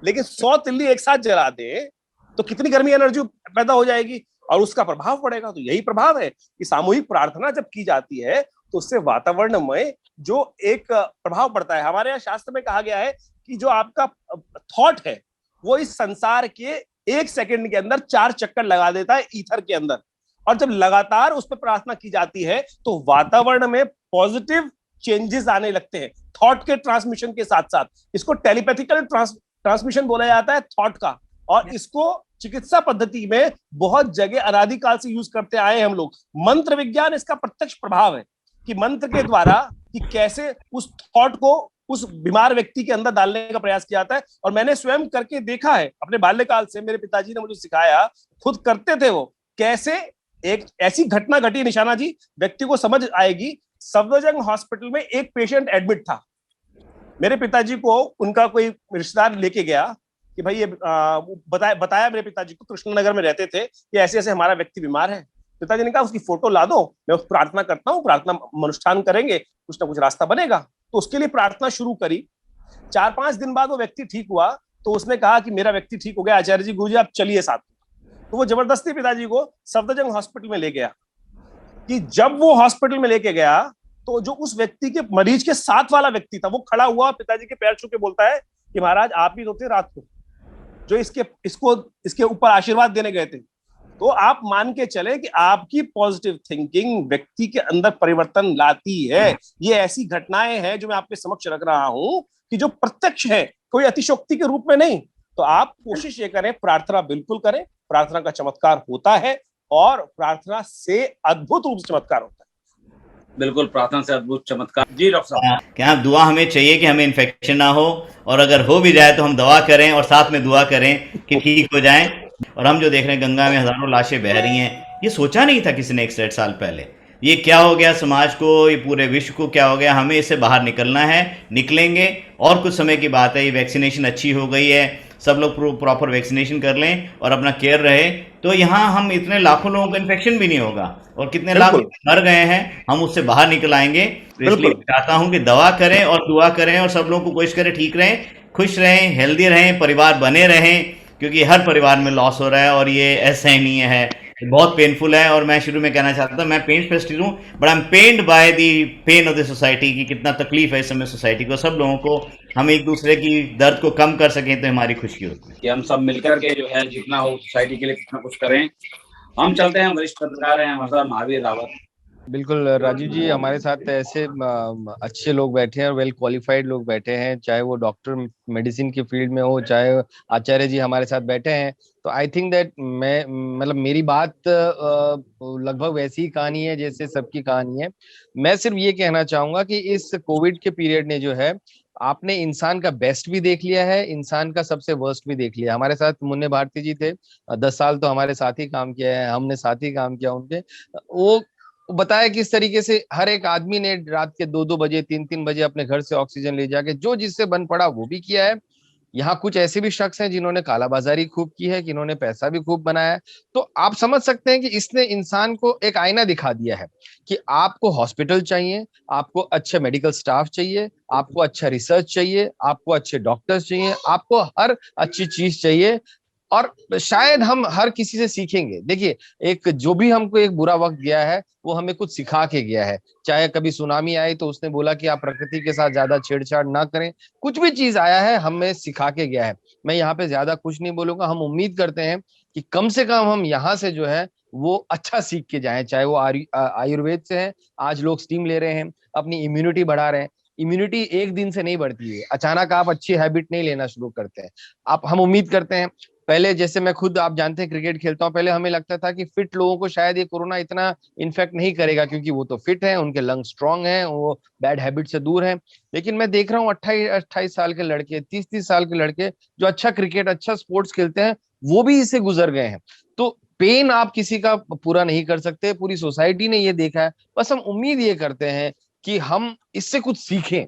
लेकिन 100 तिल्ली एक साथ जला दे तो कितनी गर्मी एनर्जी पैदा हो जाएगी और उसका प्रभाव पड़ेगा। तो यही प्रभाव है कि सामूहिक प्रार्थना जब की जाती है तो उससे वातावरण में जो एक प्रभाव पड़ता है। हमारे यहाँ शास्त्र में कहा गया है कि जो आपका थॉट है वो इस संसार के 1 सेकंड के अंदर 4 चक्कर लगा देता है ईथर के अंदर, और जब लगातार उस पर प्रार्थना की जाती है तो वातावरण में पॉजिटिव चेंजेस आने लगते हैं थॉट के ट्रांसमिशन के साथ साथ। इसको टेलीपैथिकल ट्रांसमिशन बोला जाता है थॉट का, और इसको चिकित्सा पद्धति में बहुत जगह अनादिकाल से यूज करते आए हैं हम लोग। मंत्र विज्ञान इसका प्रत्यक्ष प्रभाव है कि मंत्र के द्वारा कि कैसे उस थॉट को उस बीमार व्यक्ति के अंदर डालने का प्रयास किया जाता है। और मैंने स्वयं करके देखा है अपने बाल्यकाल से, मेरे पिताजी ने मुझे सिखाया, खुद करते थे वो। कैसे एक ऐसी घटना घटी निशाना जी, व्यक्ति को समझ आएगी। सफदरजंग हॉस्पिटल में एक पेशेंट एडमिट था, मेरे पिताजी को उनका कोई रिश्तेदार लेके गया कि भाई ये बताया मेरे पिताजी को, कृष्णनगर में रहते थे, कि ऐसे ऐसे हमारा व्यक्ति बीमार है। पिताजी ने कहा उसकी फोटो ला दो, मैं उस प्रार्थना करता हूँ, प्रार्थना अनुष्ठान करेंगे, कुछ ना कुछ रास्ता बनेगा। तो उसके लिए प्रार्थना शुरू करी। 4-5 दिन बाद वो व्यक्ति ठीक हुआ, तो उसने कहा कि मेरा व्यक्ति ठीक हो गया आचार्य जी, गुरुजी आप चलिए साथ में। तो वो जबरदस्ती पिताजी को सफदरजंग हॉस्पिटल में ले गया। कि जब वो हॉस्पिटल में लेके गया तो जो उस व्यक्ति के मरीज के साथ वाला व्यक्ति था वो खड़ा हुआ, पिताजी के पैर छू के बोलता है कि महाराज आप ही तो थे रात को जो इसके ऊपर आशीर्वाद देने गए थे। तो आप मान के चले कि आपकी पॉजिटिव थिंकिंग व्यक्ति के अंदर परिवर्तन लाती है। ये ऐसी घटनाएं हैं जो मैं आपके समक्ष रख रहा हूं कि जो प्रत्यक्ष है, कोई अतिशोक्ति के रूप में नहीं। तो आप कोशिश ये करें, प्रार्थना बिल्कुल करें, प्रार्थना का चमत्कार होता है और प्रार्थना से अद्भुत रूप से चमत्कार होता है। बिल्कुल, प्रार्थना से अद्भुत चमत्कार। जी डॉक्टर साहब, क्या दुआ हमें चाहिए कि हमें इन्फेक्शन ना हो, और अगर हो भी जाए तो हम दवा करें और साथ में दुआ करें कि ठीक हो जाएं। और हम जो देख रहे हैं गंगा में हजारों लाशें बह रही हैं, ये सोचा नहीं था किसी ने 1 साल पहले। ये क्या हो गया समाज को, ये पूरे विश्व को क्या हो गया। हमें इससे बाहर निकलना है, निकलेंगे। और कुछ समय की बात है, ये वैक्सीनेशन अच्छी हो गई है, सब लोग प्रॉपर वैक्सीनेशन कर लें और अपना केयर रहे, तो यहाँ हम इतने लाखों लोगों को इन्फेक्शन भी नहीं होगा, और कितने लाख मर गए हैं हम उससे बाहर निकल आएंगे। तो इसलिए चाहता हूँ कि दवा करें और दुआ करें और सब लोगों को कोशिश करें ठीक रहें, खुश रहें, हेल्दी रहें, परिवार बने रहें, क्योंकि हर परिवार में लॉस हो रहा है और ये असहनीय है, बहुत पेनफुल है। और मैं शुरू में कहना चाहता था, मैं पेन स्पेशलिस्ट हूँ, but I am pained by the pain of the society, की कितना तकलीफ है इस समय सोसाइटी को, सब लोगों को। हम एक दूसरे की दर्द को कम कर सकें तो हमारी खुशी होती है कि हम सब मिलकर के जो है जितना हो सोसाइटी के लिए कुछ ना कुछ करें। हम चलते हैं, वरिष्ठ पत्रकार हैं हमारे साथ महावीर रावत। बिल्कुल राजीव जी, हमारे साथ ऐसे अच्छे लोग बैठे हैं और वेल क्वालिफाइड लोग बैठे हैं, चाहे वो डॉक्टर मेडिसिन की फील्ड में हो, चाहे आचार्य जी हमारे साथ बैठे हैं। तो आई थिंक दैट मेरी बात लगभग वैसी ही कहानी है जैसे सबकी कहानी है। मैं सिर्फ ये कहना चाहूंगा कि इस कोविड के पीरियड ने जो है, आपने इंसान का बेस्ट भी देख लिया है, इंसान का सबसे वर्स्ट भी देख लिया। हमारे साथ मुन्ने भारती जी थे, 10 साल तो हमारे साथ ही काम किया है, हमने साथ ही काम किया उनके। वो बताया किस तरीके से हर एक आदमी ने रात के 2-2 बजे 3-3 बजे अपने घर से ऑक्सीजन ले जाके जो जिससे बन पड़ा वो भी किया है। यहाँ कुछ ऐसे भी शख्स हैं जिन्होंने कालाबाजारी खूब की है, जिन्होंने पैसा भी खूब बनाया है। तो आप समझ सकते हैं कि इसने इंसान को एक आईना दिखा दिया है कि आपको हॉस्पिटल चाहिए, आपको अच्छे मेडिकल स्टाफ चाहिए, आपको अच्छा रिसर्च चाहिए, आपको अच्छे डॉक्टर्स चाहिए, आपको हर अच्छी चीज चाहिए। और शायद हम हर किसी से सीखेंगे। देखिए, एक जो भी हमको एक बुरा वक्त गया है वो हमें कुछ सिखा के गया है। चाहे कभी सुनामी आई तो उसने बोला कि आप प्रकृति के साथ ज्यादा छेड़छाड़ ना करें। कुछ भी चीज आया है हमें सिखा के गया है। मैं यहाँ पे ज्यादा कुछ नहीं बोलूंगा। हम उम्मीद करते हैं कि कम से कम हम यहाँ से जो है वो अच्छा सीख के जाएं। चाहे वो आयुर्वेद से है, आज लोग स्टीम ले रहे हैं, अपनी इम्यूनिटी बढ़ा रहे हैं। इम्यूनिटी एक दिन से नहीं बढ़ती है, अचानक आप अच्छी हैबिट नहीं लेना शुरू करते हैं। हम उम्मीद करते हैं पहले जैसे मैं खुद, आप जानते हैं, क्रिकेट खेलता हूँ, पहले हमें लगता था कि फिट लोगों को शायद ये कोरोना इतना इन्फेक्ट नहीं करेगा, क्योंकि वो तो फिट है, उनके लंग स्ट्रांग हैं, वो बैड हैबिट से दूर हैं। लेकिन मैं देख रहा हूँ 28-28 साल के लड़के, 30-30 साल के लड़के जो अच्छा क्रिकेट, अच्छा स्पोर्ट्स खेलते हैं, वो भी इससे गुजर गए हैं। तो पेन आप किसी का पूरा नहीं कर सकते, पूरी सोसाइटी ने ये देखा है। बस हम उम्मीद ये करते हैं कि हम इससे कुछ सीखें,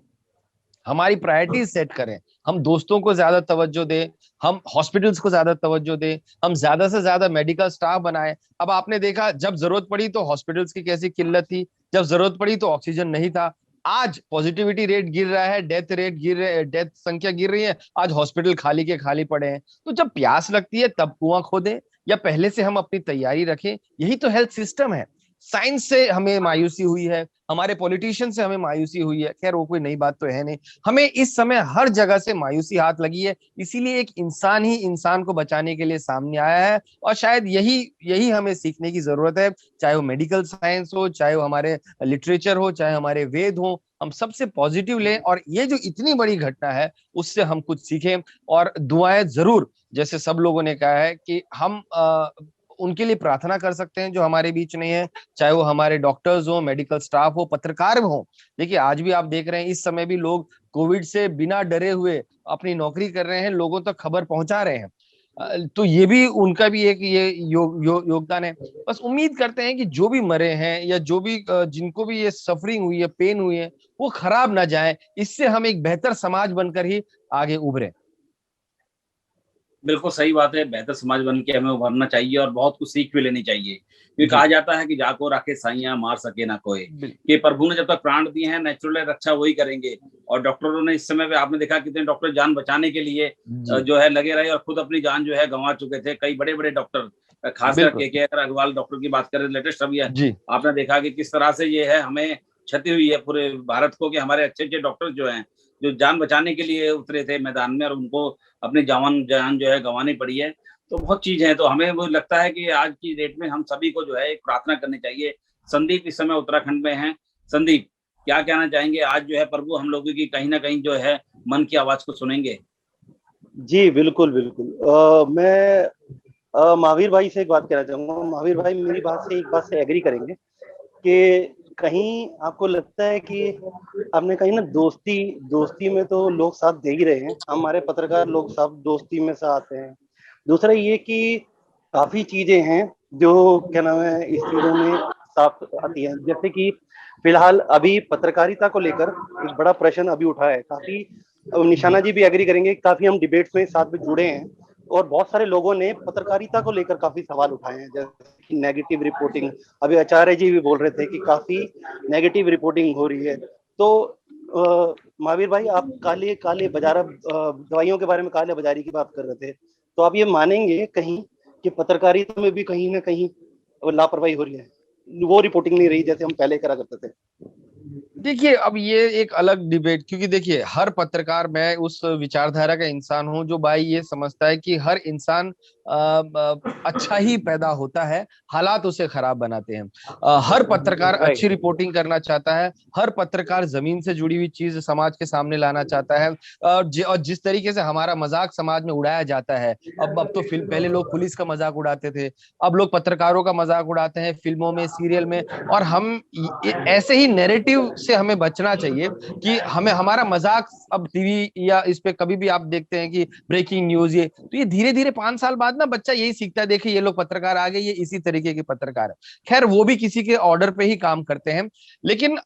हमारी प्रायोरिटीज सेट करें, हम दोस्तों को ज्यादा तवज्जो दें, हम हॉस्पिटल्स को ज्यादा तवज्जो दें, हम ज्यादा से ज्यादा मेडिकल स्टाफ बनाएं। अब आपने देखा, जब जरूरत पड़ी तो हॉस्पिटल्स की कैसी किल्लत थी, जब जरूरत पड़ी तो ऑक्सीजन नहीं था। आज पॉजिटिविटी रेट गिर रहा है, डेथ रेट गिर रहे, डेथ संख्या गिर रही है, आज हॉस्पिटल खाली के खाली पड़े हैं। तो जब प्यास लगती है तब कुआं खोदें, या पहले से हम अपनी तैयारी रखें। यही तो हेल्थ सिस्टम है। साइंस से हमें मायूसी हुई है, हमारे पॉलिटिशियन से हमें मायूसी हुई है, खैर वो कोई नई बात तो है नहीं। हमें इस समय हर जगह से मायूसी हाथ लगी है, इसीलिए एक इंसान ही इंसान को बचाने के लिए सामने आया है। और शायद यही यही हमें सीखने की जरूरत है, चाहे वो मेडिकल साइंस हो, चाहे वो हमारे लिटरेचर हो, चाहे हमारे वेद हो, हम सबसे पॉजिटिव लें, और ये जो इतनी बड़ी घटना है उससे हम कुछ सीखें। और दुआएं जरूर, जैसे सब लोगों ने कहा है कि हम उनके लिए प्रार्थना कर सकते हैं जो हमारे बीच नहीं है, चाहे वो हमारे डॉक्टर्स हो, मेडिकल स्टाफ हो, पत्रकार हो। देखिए आज भी आप देख रहे हैं, इस समय भी लोग कोविड से बिना डरे हुए अपनी नौकरी कर रहे हैं, लोगों तक खबर पहुंचा रहे हैं। तो ये भी उनका भी एक ये योगदान है। बस उम्मीद करते हैं कि जो भी मरे हैं, या जो भी जिनको भी ये सफरिंग हुई है, पेन हुई है, वो खराब ना जाए, इससे हम एक बेहतर समाज बनकर ही आगे उभरे। बिल्कुल सही बात है, बेहतर समाज बन के हमें उभरना चाहिए और बहुत कुछ सीख भी लेनी चाहिए। क्योंकि कहा जाता है कि जाको राखे साइया मार सके ना कोई, कि प्रभु ने जब तक प्राण दिए हैं, नेचुरल रक्षा वही करेंगे। और डॉक्टरों ने इस समय पे आपने देखा कितने डॉक्टर जान बचाने के लिए जो है लगे रहे, और खुद अपनी जान जो है गंवा चुके थे। कई बड़े बड़े डॉक्टर, खासकर के अग्रवाल डॉक्टर की बात करें, लेटेस्ट अभी आपने देखा कि किस तरह से ये है, हमें क्षति हुई है पूरे भारत को, कि हमारे अच्छे अच्छे डॉक्टर जो हैं, जो जान बचाने के लिए उतरे थे मैदान में, और उनको अपनी जान जो है गंवानी पड़ी है। तो बहुत चीज है। तो हमें वो लगता है कि आज की डेट में हम सभी को जो है एक प्रार्थना करनी चाहिए। संदीप इस समय उत्तराखंड में हैं। संदीप, क्या कहना चाहेंगे? आज जो है प्रभु हम लोगों की कहीं ना कहीं जो है मन की आवाज को सुनेंगे। जी बिल्कुल बिल्कुल। मैं महावीर भाई से एक बात कहना चाहूंगा। महावीर भाई मेरी बात से एक बात से एग्री करेंगे कि कहीं आपको लगता है कि आपने कहीं ना दोस्ती में तो लोग साथ दे ही रहे हैं, हमारे पत्रकार लोग सब दोस्ती में साथ हैं। दूसरा ये कि काफी चीजें हैं जो क्या नाम है इस चीजों में साफ आती हैं, जैसे कि फिलहाल अभी पत्रकारिता को लेकर एक बड़ा प्रश्न अभी उठा है। काफी निशाना जी भी एग्री करेंगे, काफी हम डिबेट्स में साथ में जुड़े हैं, और बहुत सारे लोगों ने पत्रकारिता को लेकर काफी सवाल उठाए हैं, जैसे कि नेगेटिव रिपोर्टिंग। अभी आचार्य जी भी बोल रहे थे कि काफी नेगेटिव रिपोर्टिंग हो रही है। तो महावीर भाई, आप काले बाजार दवाइयों के बारे में काले बाजारी की बात कर रहे थे, तो आप ये मानेंगे कहीं कि पत्रकारिता में भी कहीं ना कहीं लापरवाही हो रही है, वो रिपोर्टिंग नहीं रही जैसे हम पहले करा करते थे? देखिए अब ये एक अलग डिबेट, क्योंकि देखिए हर पत्रकार, मैं उस विचारधारा का इंसान हूं जो भाई ये समझता है कि हर इंसान अच्छा ही पैदा होता है, हालात उसे खराब बनाते हैं। हर पत्रकार अच्छी रिपोर्टिंग करना चाहता है, हर पत्रकार जमीन से जुड़ी हुई चीज समाज के सामने लाना चाहता है। और जिस तरीके से हमारा मजाक समाज में उड़ाया जाता है, अब तो पहले लोग पुलिस का मजाक उड़ाते थे, अब लोग पत्रकारों का मजाक उड़ाते हैं फिल्मों में, सीरियल में। और हम ऐसे ही नैरेटिव से हमें बचना चाहिए कि हमें हमारा मजाक अब टीवी या इस पे कभी भी आप देखते हैं कि ब्रेकिंग न्यूज, ये तो ये धीरे धीरे 5 साल बाद ना बच्चा यही सीखता है, देखिए ये लोग पत्रकार आ गए, ये इसी तरीके के पत्रकार है। खैर वो भी किसी के ऑर्डर पे ही काम करते हैं। लेकिन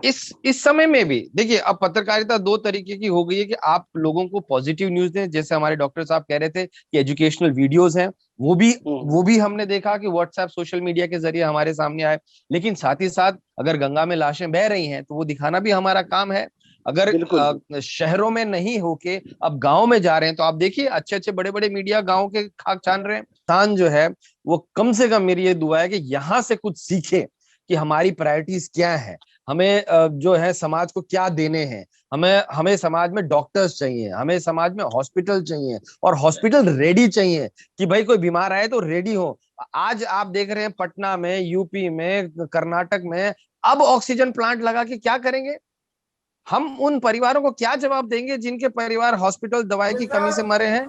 इस समय में भी देखिए अब पत्रकारिता 2 तरीके की हो गई है कि आप लोगों को पॉजिटिव न्यूज दें, जैसे हमारे डॉक्टर साहब कह रहे थे कि एजुकेशनल वीडियोस हैं, वो भी हमने देखा कि व्हाट्सएप सोशल मीडिया के जरिए हमारे सामने आए। लेकिन साथ ही साथ अगर गंगा में लाशें बह रही हैं तो वो दिखाना भी हमारा काम है। अगर शहरों में नहीं होके अब गांव में जा रहे हैं, तो आप देखिए अच्छे अच्छे बड़े बड़े मीडिया गांव के खाक छान रहे हैं। स्थान जो है वो कम से कम, मेरी ये दुआ है कि यहाँ से कुछ सीखे कि हमारी प्रायोरिटीज क्या है, हमें जो है समाज को क्या देने हैं। हमें समाज में डॉक्टर्स चाहिए, हमें समाज में हॉस्पिटल चाहिए, और हॉस्पिटल रेडी चाहिए कि भाई कोई बीमार आए तो रेडी हो। आज आप देख रहे हैं पटना में, यूपी में, कर्नाटक में अब ऑक्सीजन प्लांट लगा के क्या करेंगे? हम उन परिवारों को क्या जवाब देंगे जिनके परिवार हॉस्पिटल दवाई की कमी से मरे हैं?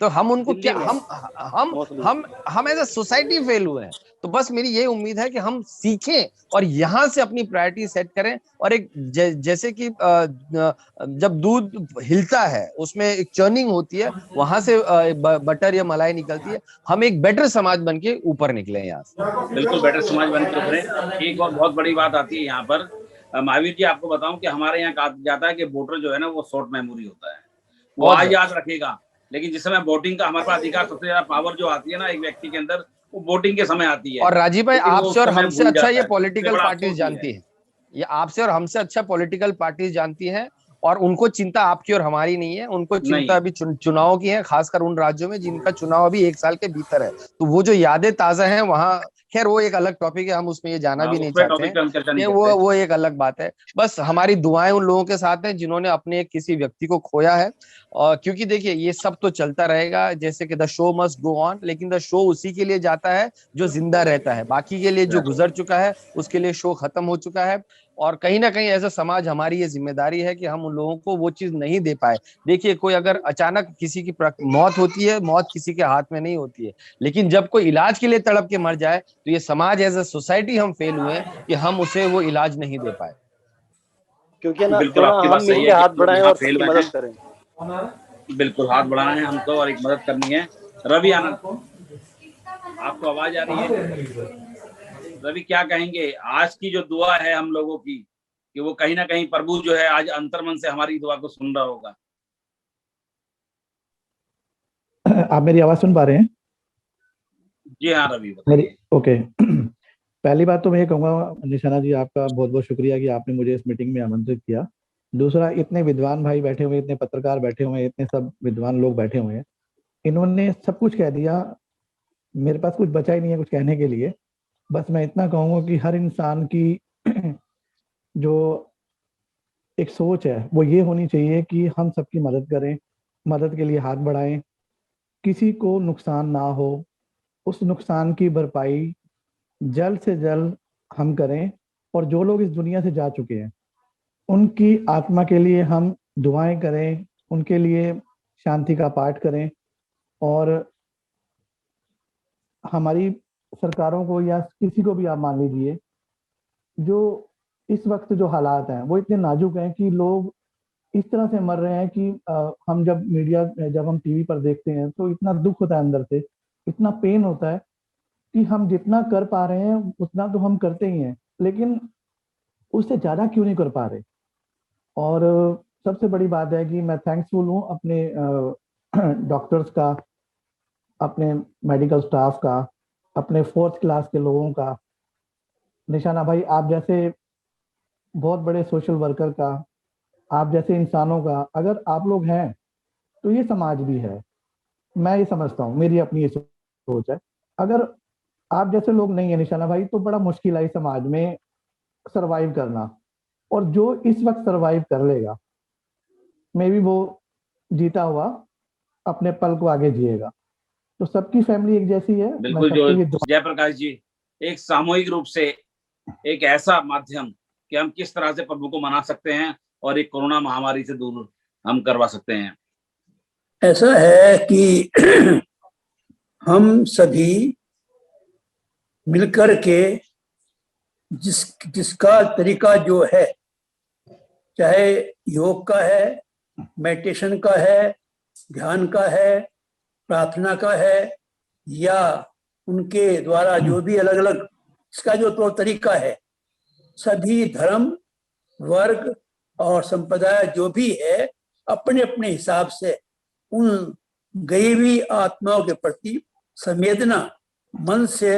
तो हम उनको दिल्ली क्या में हम एज अ सोसाइटी फेल हुए हैं। तो बस मेरी ये उम्मीद है कि हम सीखें और यहाँ से अपनी प्रायोरिटी सेट करें। और एक जैसे कि जब दूध हिलता है उसमें एक चर्निंग होती है, वहां से बटर या मलाई निकलती है। हम एक बेटर समाज बन के ऊपर निकले यहाँ से। बिल्कुल बेटर समाज बन के उभरे। एक और बहुत बड़ी बात आती है यहाँ पर, महावीर जी आपको बताऊं कि हमारे यहाँ कहा जाता है कि वोटर जो है ना वो शॉर्ट मेमोरी होता है, वो आज याद रखेगा, लेकिन जिस समय वोटिंग का हमारे पास अधिकार, सबसे ज्यादा पावर जो आती है ना एक व्यक्ति के अंदर, वो वोटिंग के समय आती है। और राजीव भाई, आपसे और हमसे अच्छा ये पॉलिटिकल बड़ा पार्टीज अफसोस भी है। जानती है, ये आपसे और हमसे अच्छा पॉलिटिकल पार्टीज जानती हैं। और उनको चिंता आपकी और हमारी नहीं है, उनको चिंता अभी चुनाव की है, खासकर उन राज्यों में जिनका चुनाव अभी 1 साल के भीतर है। तो वो जो यादें ताजा हैं वहां, खैर वो एक अलग टॉपिक है, हम उसमें ये जाना भी नहीं चाहते हैं, वो एक अलग बात है। बस हमारी दुआएं उन लोगों के साथ हैं जिन्होंने अपने किसी व्यक्ति को खोया है। और क्योंकि देखिए ये सब तो चलता रहेगा, जैसे कि the show must go on, लेकिन द शो उसी के लिए जाता है जो जिंदा रहता है। बाकी के लिए जो गुजर चुका है उसके लिए शो खत्म हो चुका है। और कहीं ना कहीं ऐसा समाज, हमारी ये जिम्मेदारी है कि हम उन लोगों को वो चीज नहीं दे पाए। देखिए कोई अगर अचानक किसी की मौत होती है, मौत किसी के हाथ में नहीं होती है, लेकिन जब कोई इलाज के लिए तड़प के मर जाए तो ये समाज एज ए सोसाइटी हम फेल हुए कि हम उसे वो इलाज नहीं दे पाए। क्योंकि ना बिल्कुल आपकी बात सही है, हाथ बढ़ाएं और फेल सबकी हुए मदद करें। बिल्कुल हाथ बढ़ाना है हमको और एक मदद करनी है। रवि आनंद, आपको आवाज आ रही है? रवि क्या कहेंगे, आज की जो दुआ है हम लोगों की, कि वो कहीं ना कहीं प्रभु जो है आज अंतर्मन से हमारी दुआ को सुन रहा होगा। आप मेरी आवाज सुन पा रहे हैं? जी हाँ रवि, मेरी ओके। पहली बात तो मैं ये कहूँगा निशाना जी, आपका बहुत बहुत शुक्रिया कि आपने मुझे इस मीटिंग में आमंत्रित किया। दूसरा, इतने विद्वान भाई बैठे हुए, इतने पत्रकार बैठे हुए, इतने सब विद्वान लोग बैठे हुए हैं, इन्होंने सब कुछ कह दिया, मेरे पास कुछ बचा ही नहीं है कुछ कहने के लिए। बस मैं इतना कहूँगा कि हर इंसान की जो एक सोच है वो ये होनी चाहिए कि हम सबकी मदद करें, मदद के लिए हाथ बढ़ाएं, किसी को नुकसान ना हो, उस नुकसान की भरपाई जल्द से जल्द हम करें। और जो लोग इस दुनिया से जा चुके हैं उनकी आत्मा के लिए हम दुआएं करें, उनके लिए शांति का पाठ करें। और हमारी सरकारों को या किसी को भी आप मान लीजिए, जो इस वक्त जो हालात हैं वो इतने नाजुक हैं कि लोग इस तरह से मर रहे हैं कि हम जब हम टीवी पर देखते हैं तो इतना दुख होता है अंदर से, इतना पेन होता है कि हम जितना कर पा रहे हैं उतना तो हम करते ही हैं, लेकिन उससे ज़्यादा क्यों नहीं कर पा रहे। और सबसे बड़ी बात है कि मैं थैंक्सफुल हूँ अपने डॉक्टर्स का, अपने मेडिकल स्टाफ का, अपने 4th क्लास के लोगों का, निशाना भाई आप जैसे बहुत बड़े सोशल वर्कर का, आप जैसे इंसानों का अगर आप लोग हैं तो ये समाज भी है। मैं ये समझता हूँ, मेरी अपनी ये सोच है। अगर आप जैसे लोग नहीं है निशाना भाई तो बड़ा मुश्किल है समाज में सरवाइव करना। और जो इस वक्त सरवाइव कर लेगा मे बी वो जीता हुआ अपने पल को आगे जिएगा। तो सबकी फैमिली एक जैसी है। बिल्कुल, जो जयप्रकाश जी, एक सामूहिक रूप से एक ऐसा माध्यम कि हम किस तरह से प्रभु को मना सकते हैं और एक कोरोना महामारी से दूर हम करवा सकते हैं। ऐसा है कि हम सभी मिलकर के जिसका तरीका जो है, चाहे योग का है, मेडिटेशन का है, ध्यान का है, प्रार्थना का है, या उनके द्वारा जो भी अलग अलग इसका जो तो तरीका है, सभी धर्म, वर्ग और संप्रदाय जो भी है अपने अपने हिसाब से उन गई हुई आत्माओं के प्रति संवेदना मन से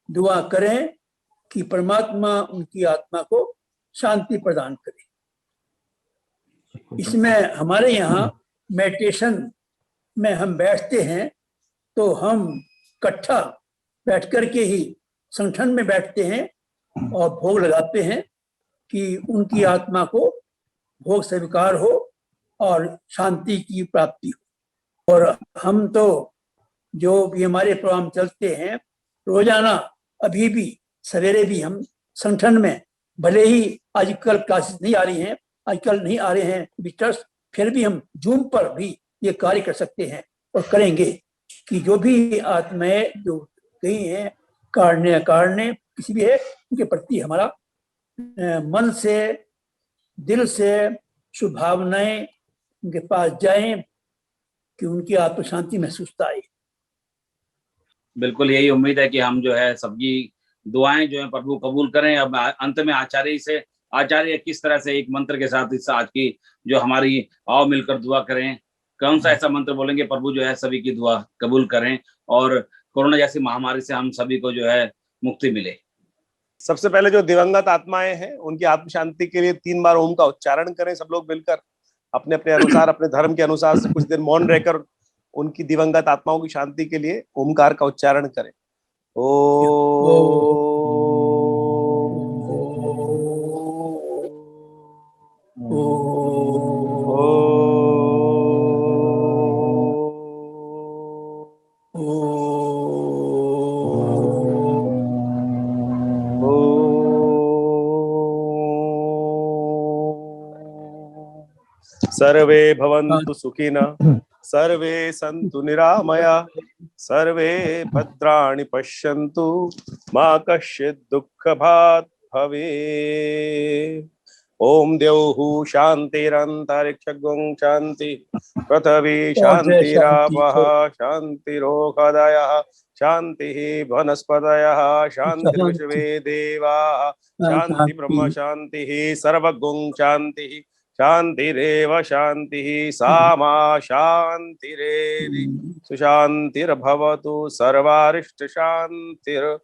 दुआ करें कि परमात्मा उनकी आत्मा को शांति प्रदान करे। इसमें हमारे यहाँ मेडिटेशन में हम बैठते हैं तो हम इकट्ठा बैठ कर के ही संगठन में बैठते हैं और भोग लगाते हैं कि उनकी आत्मा को भोग स्वीकार हो और शांति की प्राप्ति हो। और हम तो जो भी हमारे प्रोग्राम चलते हैं रोजाना, अभी भी सवेरे भी हम संगठन में, भले ही आजकल क्लासेस नहीं आ रही हैं, आजकल नहीं आ रहे हैं विजिटर्स, फिर भी हम जूम पर भी ये कार्य कर सकते हैं और करेंगे कि जो भी आत्माएं जो गई हैं काढ़ने अकाढ़ने किसी भी है, उनके प्रति हमारा मन से दिल से शुभ भावनाएं उनके पास जाएं कि उनकी आत्म शांति महसूस आए। बिल्कुल यही उम्मीद है कि हम जो है सबकी दुआएं जो है प्रभु कबूल करें। अब अंत में आचार्य किस तरह से एक मंत्र के साथ इस आज की जो हमारी आओ मिलकर दुआ करें, कौन सा ऐसा मंत्र बोलेंगे प्रभु जो है सभी की दुआ कबूल करें और कोरोना जैसी महामारी से हम सभी को जो है मुक्ति मिले। सबसे पहले जो दिवंगत आत्माएं हैं उनकी आत्म शांति के लिए 3 बार ओम का उच्चारण करें सब लोग मिलकर, अपने अपने अनुसार अपने धर्म के अनुसार से कुछ देर मौन रहकर उनकी दिवंगत आत्माओं की शांति के लिए ओमकार का उच्चारण करें। सर्वे भवन्तु सुखिनः, सर्वे सन्तु निरामया, सर्वे भद्राणि पश्यन्तु, मा कश्चित् दुःखभाग् भवेत्। ओम द्यौः शान्तिरन्तरिक्षं शान्ति, पृथिवी शान्तिरापः शान्तिरोषधयः, शान्तिः वनस्पतयः, शान्तिर्विश्वे देवाः, शान्ति ब्रह्म शान्तिः, सर्वगुं शान्तिः, शान्तिरेव शान्तिः, सा मा शान्तिरेधि, सुशान्तिर्भवतु, सर्वारिष्ट शान्तिर्भवतु।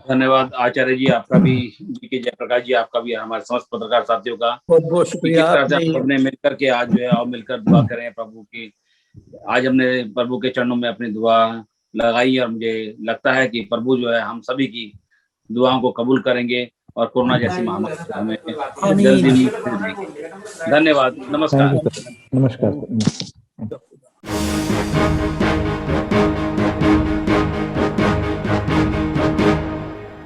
धन्यवाद आचार्य जी, आपका भी, जी जयप्रकाश जी, आपका भी, हमारे समस्त पत्रकार साथियों का बहुत बहुत शुक्रिया। हमने मिलकर के आज जो है और मिलकर दुआ करें प्रभु की। आज हमने प्रभु के चरणों में अपनी दुआ लगाई और मुझे लगता है कि प्रभु जो है हम सभी की दुआओं को कबूल करेंगे और कोरोना जैसी महामारी से हमें जल्दी। धन्यवाद, नमस्कार। नमस्कार।